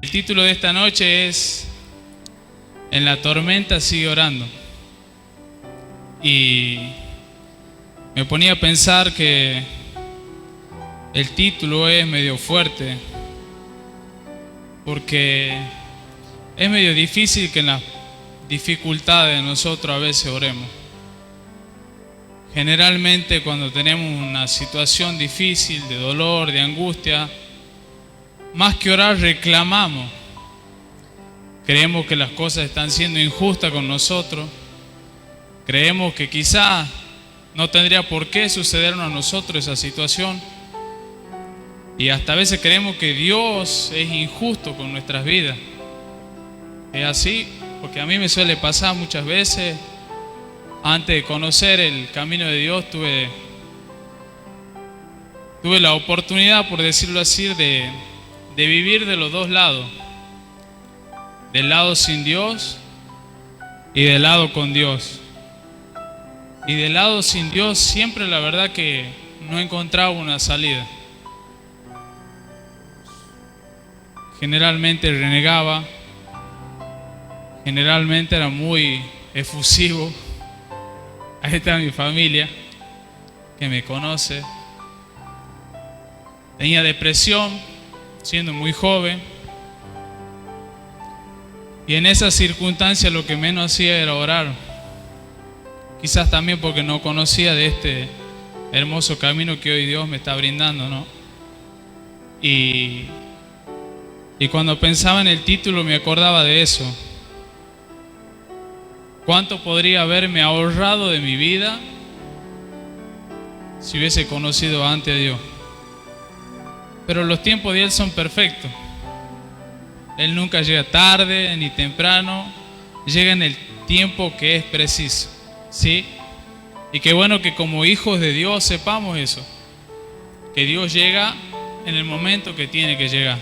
El título de esta noche es En la tormenta sigue orando. Y me ponía a pensar que el título es medio fuerte, porque es medio difícil que en las dificultades nosotros a veces oremos. Generalmente cuando tenemos una situación difícil, de dolor, de angustia, más que orar reclamamos. Creemos que las cosas están siendo injustas con nosotros. Creemos que quizás no tendría por qué sucedernos a nosotros esa situación. Y hasta a veces creemos que Dios es injusto con nuestras vidas. Es así, porque a mí me suele pasar muchas veces. Antes de conocer el camino de Dios, tuve la oportunidad, por decirlo así, de vivir de los dos lados. Del lado sin Dios y del lado con Dios. Y del lado sin Dios siempre la verdad que no encontraba una salida. Generalmente renegaba, generalmente era muy efusivo. Ahí está mi familia, que me conoce. Tenía depresión, siendo muy joven. Y en esas circunstancias lo que menos hacía era orar. Quizás también porque no conocía de este hermoso camino que hoy Dios me está brindando, ¿no? Y cuando pensaba en el título me acordaba de eso. ¿Cuánto podría haberme ahorrado de mi vida si hubiese conocido antes a Dios? Pero los tiempos de Él son perfectos. Él nunca llega tarde ni temprano, llega en el tiempo que es preciso, ¿sí? Y qué bueno que como hijos de Dios sepamos eso, que Dios llega en el momento que tiene que llegar.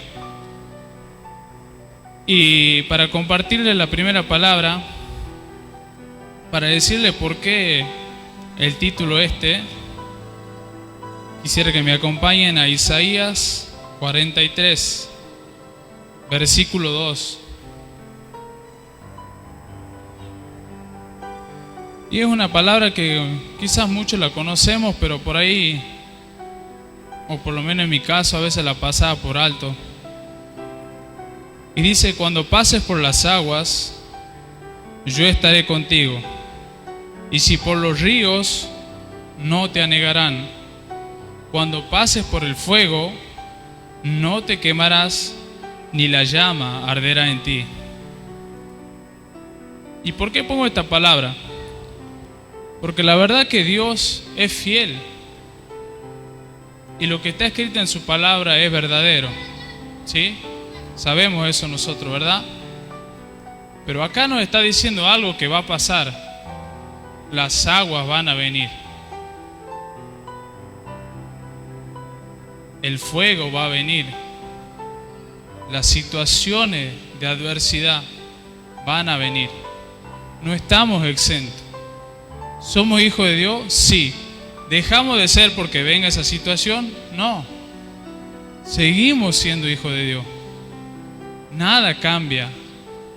Y para compartirle la primera palabra, para decirle por qué el título quisiera que me acompañen a Isaías 43, versículo 2. Y es una palabra que quizás muchos la conocemos, pero por ahí, o por lo menos en mi caso, a veces la pasaba por alto. Y dice: cuando pases por las aguas, yo estaré contigo. Y si por los ríos, no te anegarán. Cuando pases por el fuego, no te quemarás, ni la llama arderá en ti. ¿Y por qué pongo esta palabra? Porque la verdad que Dios es fiel. Y lo que está escrito en su palabra es verdadero. ¿Sí? Sabemos eso nosotros, ¿verdad? Pero acá nos está diciendo algo que va a pasar. Las aguas van a venir. El fuego va a venir. Las situaciones de adversidad van a venir. No estamos exentos. ¿Somos hijos de Dios? Sí. ¿Dejamos de ser porque venga esa situación? No. Seguimos siendo hijos de Dios. Nada cambia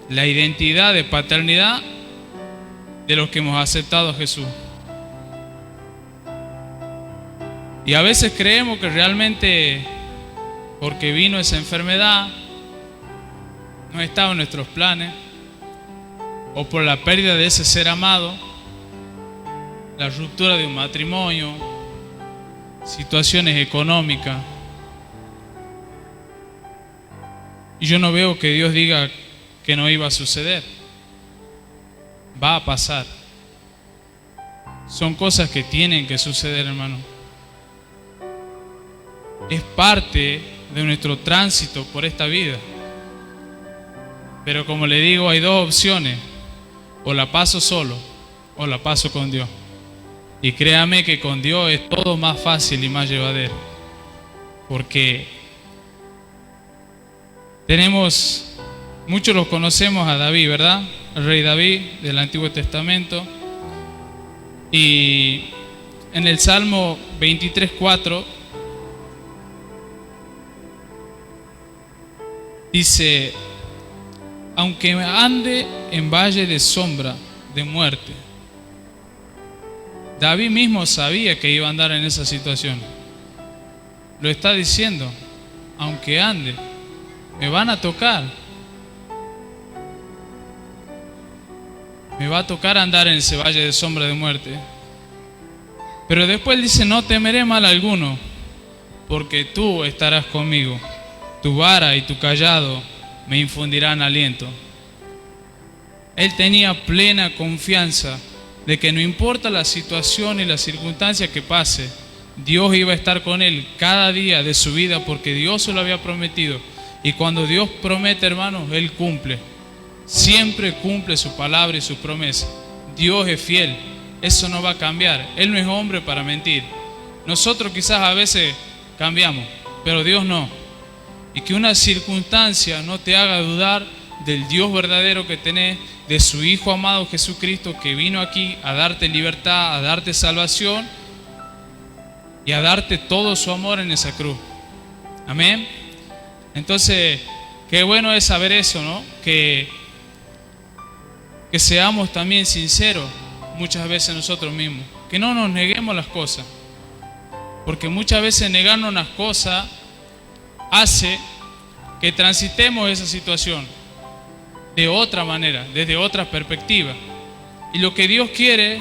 la identidad de paternidad de los que hemos aceptado a Jesús. Y a veces creemos que realmente porque vino esa enfermedad, no estaba en nuestros planes, o por la pérdida de ese ser amado, la ruptura de un matrimonio, situaciones económicas. Y yo no veo que Dios diga que no iba a suceder. Va a pasar. Son cosas que tienen que suceder, hermano. Es parte de nuestro tránsito por esta vida. Pero como le digo, hay dos opciones: o la paso solo o la paso con Dios. Y créame que con Dios es todo más fácil y más llevadero, porque muchos los conocemos a David, ¿verdad? El rey David del Antiguo Testamento. Y en el Salmo 23:4 Dice, aunque ande en valle de sombra de muerte. David mismo sabía que iba a andar en esa situación. Lo está diciendo, aunque ande, me van a tocar. Me va a tocar andar en ese valle de sombra de muerte. Pero después dice, no temeré mal alguno, porque tú estarás conmigo. Tu vara y tu cayado me infundirán aliento. Él tenía plena confianza de que no importa la situación y la circunstancia que pase, Dios iba a estar con él cada día de su vida, porque Dios se lo había prometido. Y cuando Dios promete, hermanos, Él cumple. Siempre cumple su palabra y su promesa. Dios es fiel. Eso no va a cambiar. Él no es hombre para mentir. Nosotros quizás a veces cambiamos, pero Dios no. Y que una circunstancia no te haga dudar del Dios verdadero que tenés, de su Hijo amado Jesucristo, que vino aquí a darte libertad, a darte salvación y a darte todo su amor en esa cruz. Amén. Entonces, qué bueno es saber eso, ¿no? Que seamos también sinceros muchas veces nosotros mismos, que no nos neguemos las cosas, porque muchas veces negarnos las cosas hace que transitemos esa situación de otra manera, desde otra perspectiva. Y lo que Dios quiere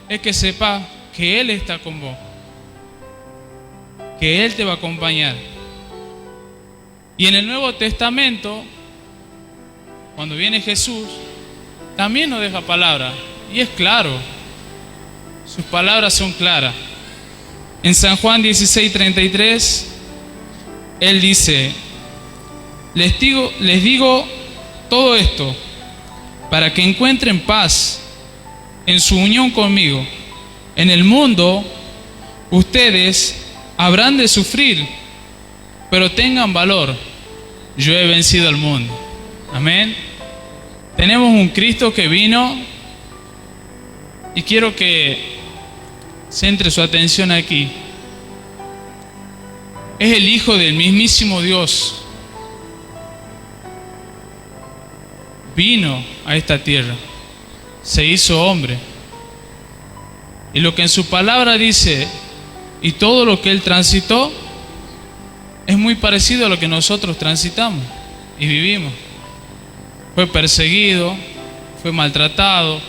es que sepas que Él está con vos, que Él te va a acompañar. Y en el Nuevo Testamento, cuando viene Jesús, también nos deja palabras, y es claro, sus palabras son claras. En San Juan 16:33, Él dice, les digo todo esto para que encuentren paz en su unión conmigo. En el mundo ustedes habrán de sufrir, pero tengan valor, yo he vencido al mundo. Amén. Tenemos un Cristo que vino, y quiero que centre su atención aquí. Es el Hijo del mismísimo Dios. Vino a esta tierra, se hizo hombre, y lo que en su palabra dice y todo lo que Él transitó es muy parecido a lo que nosotros transitamos y vivimos. Fue perseguido, fue maltratado,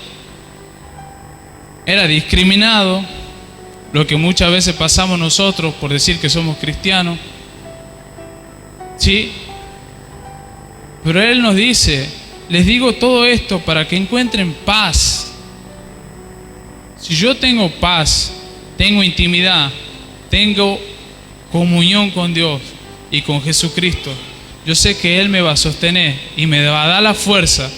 era discriminado, lo que muchas veces pasamos nosotros por decir que somos cristianos, ¿sí? Pero Él nos dice, les digo todo esto para que encuentren paz. Si yo tengo paz, tengo intimidad, tengo comunión con Dios y con Jesucristo, yo sé que Él me va a sostener y me va a dar la fuerza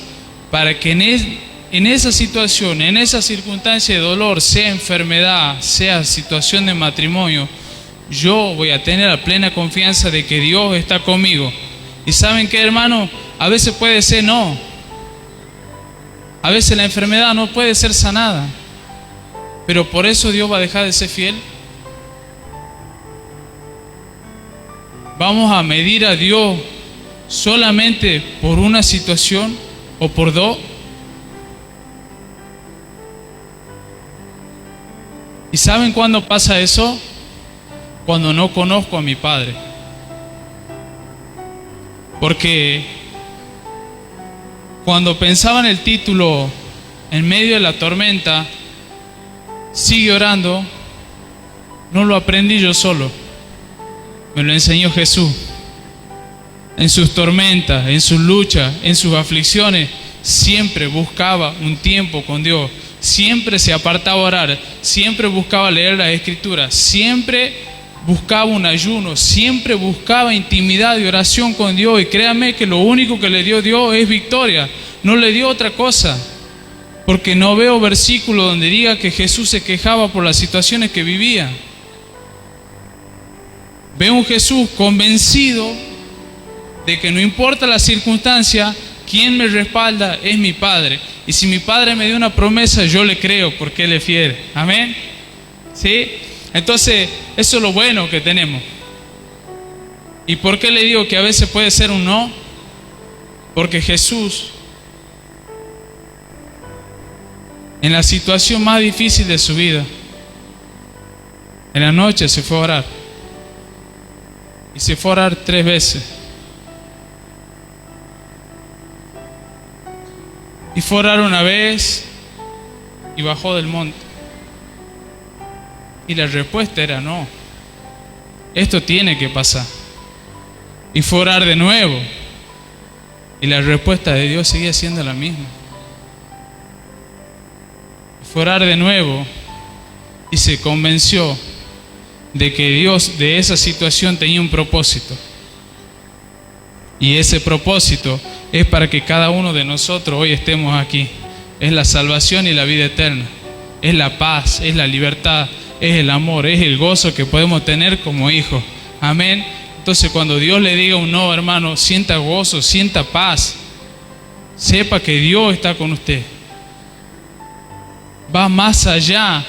para que en esa situación, en esa circunstancia de dolor, sea enfermedad, sea situación de matrimonio, yo voy a tener la plena confianza de que Dios está conmigo. Y ¿saben qué, hermano? A veces puede ser no. A veces la enfermedad no puede ser sanada. Pero por eso Dios va a dejar de ser fiel. Vamos a medir a Dios solamente por una situación o por dos. ¿Y saben cuándo pasa eso? Cuando no conozco a mi Padre. Porque cuando pensaba en el título, en medio de la tormenta, sigue orando, no lo aprendí yo solo, me lo enseñó Jesús. En sus tormentas, en sus luchas, en sus aflicciones, siempre buscaba un tiempo con Dios, siempre se apartaba a orar, siempre buscaba leer las Escrituras, siempre buscaba un ayuno, siempre buscaba intimidad y oración con Dios. Y créanme que lo único que le dio Dios es victoria, no le dio otra cosa. Porque no veo versículo donde diga que Jesús se quejaba por las situaciones que vivía. Veo un Jesús convencido de que no importa la circunstancia, quien me respalda es mi Padre. Y si mi Padre me dio una promesa, yo le creo porque Él es fiel. Amén. ¿Sí? Entonces, eso es lo bueno que tenemos. ¿Y por qué le digo que a veces puede ser un no? Porque Jesús, en la situación más difícil de su vida, en la noche se fue a orar. Y se fue a orar 3 veces. Y fue a orar una vez y bajó del monte. Y la respuesta era no. Esto tiene que pasar. Y fue a orar de nuevo. Y la respuesta de Dios seguía siendo la misma. Y fue a orar de nuevo y se convenció de que Dios de esa situación tenía un propósito. Y ese propósito es para que cada uno de nosotros hoy estemos aquí. Es la salvación y la vida eterna. Es la paz, es la libertad, es el amor, es el gozo que podemos tener como hijos. Amén. Entonces cuando Dios le diga un no, hermano, sienta gozo, sienta paz. Sepa que Dios está con usted. Va más allá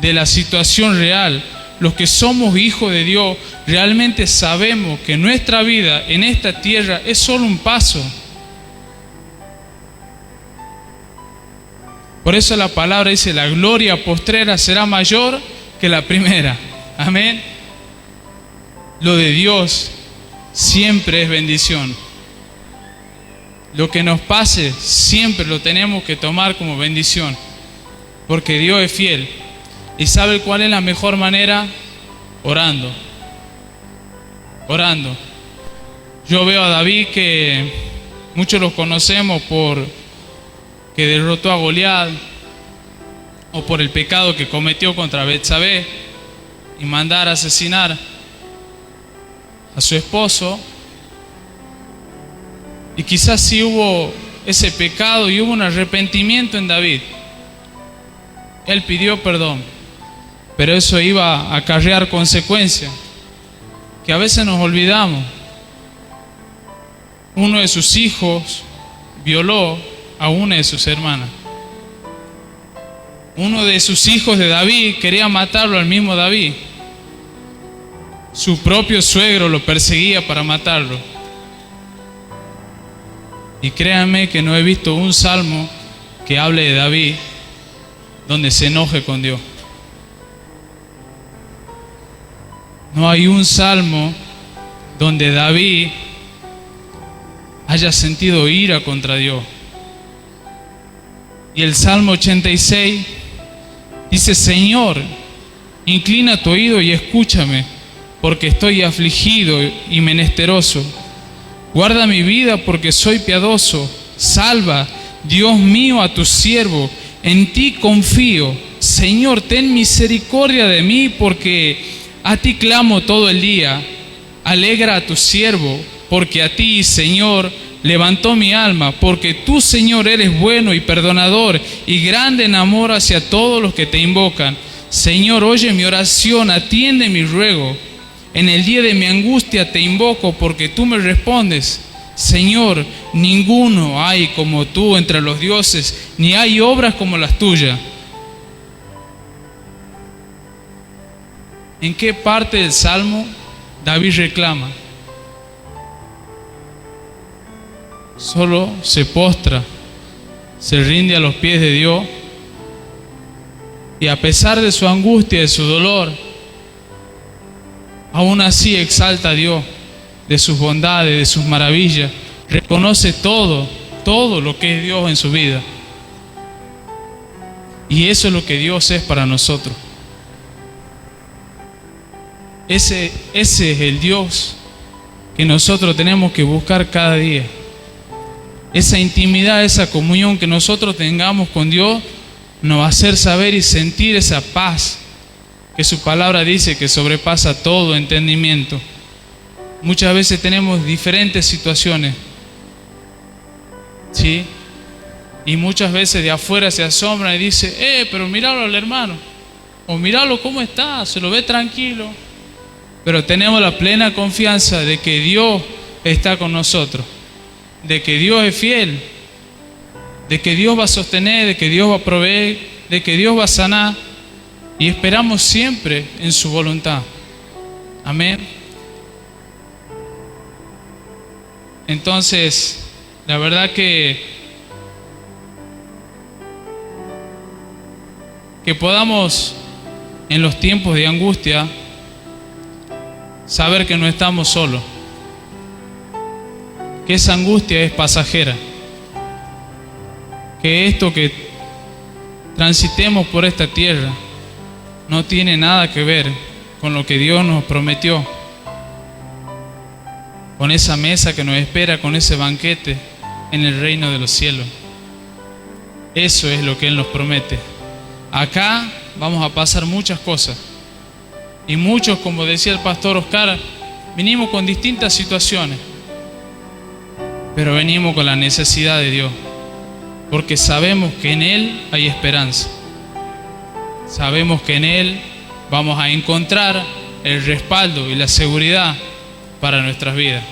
de la situación real. Los que somos hijos de Dios realmente sabemos que nuestra vida en esta tierra es solo un paso. Por eso la palabra dice, la gloria postrera será mayor que la primera. Amén. Lo de Dios siempre es bendición. Lo que nos pase siempre lo tenemos que tomar como bendición. Porque Dios es fiel. ¿Y sabe cuál es la mejor manera? Orando. Orando. Yo veo a David, que muchos los conocemos por que derrotó a Goliat, o por el pecado que cometió contra Betsabé y mandar a asesinar a su esposo. Y quizás sí hubo ese pecado y hubo un arrepentimiento en David. Él pidió perdón, pero eso iba a acarrear consecuencias que a veces nos olvidamos. Uno de sus hijos violó a una de sus hermanas. Uno de sus hijos de David quería matarlo al mismo David. Su propio suegro lo perseguía para matarlo. Y créanme que no he visto un salmo que hable de David donde se enoje con Dios. No hay un salmo donde David haya sentido ira contra Dios. Y el Salmo 86 dice: Señor, inclina tu oído y escúchame, porque estoy afligido y menesteroso. Guarda mi vida porque soy piadoso. Salva, Dios mío, a tu siervo. En ti confío. Señor, ten misericordia de mí, porque a ti clamo todo el día. Alegra a tu siervo, porque a ti, Señor, levantó mi alma, porque tú, Señor, eres bueno y perdonador y grande en amor hacia todos los que te invocan. Señor, oye mi oración, atiende mi ruego. En el día de mi angustia te invoco, porque tú me respondes. Señor, ninguno hay como tú entre los dioses, ni hay obras como las tuyas. ¿En qué parte del Salmo David reclama? Solo se postra, se rinde a los pies de Dios, y a pesar de su angustia, de su dolor, aún así exalta a Dios de sus bondades, de sus maravillas. Reconoce todo lo que es Dios en su vida. Y eso es lo que Dios es para nosotros. Ese es el Dios que nosotros tenemos que buscar cada día. Esa intimidad, esa comunión que nosotros tengamos con Dios nos va a hacer saber y sentir esa paz que su palabra dice que sobrepasa todo entendimiento. Muchas veces tenemos diferentes situaciones, ¿sí? Y muchas veces de afuera se asombran y dicen: pero míralo al hermano, o míralo cómo está, se lo ve tranquilo. Pero tenemos la plena confianza de que Dios está con nosotros, de que Dios es fiel, de que Dios va a sostener, de que Dios va a proveer, de que Dios va a sanar, y esperamos siempre en su voluntad. Amén. Entonces, La verdad que podamos en los tiempos de angustia saber que no estamos solos, que esa angustia es pasajera, que esto que transitemos por esta tierra no tiene nada que ver con lo que Dios nos prometió, con esa mesa que nos espera, con ese banquete en el reino de los cielos. Eso es lo que Él nos promete. Acá vamos a pasar muchas cosas, y muchos, como decía el pastor Oscar, venimos con distintas situaciones, pero venimos con la necesidad de Dios, porque sabemos que en Él hay esperanza. Sabemos que en Él vamos a encontrar el respaldo y la seguridad para nuestras vidas.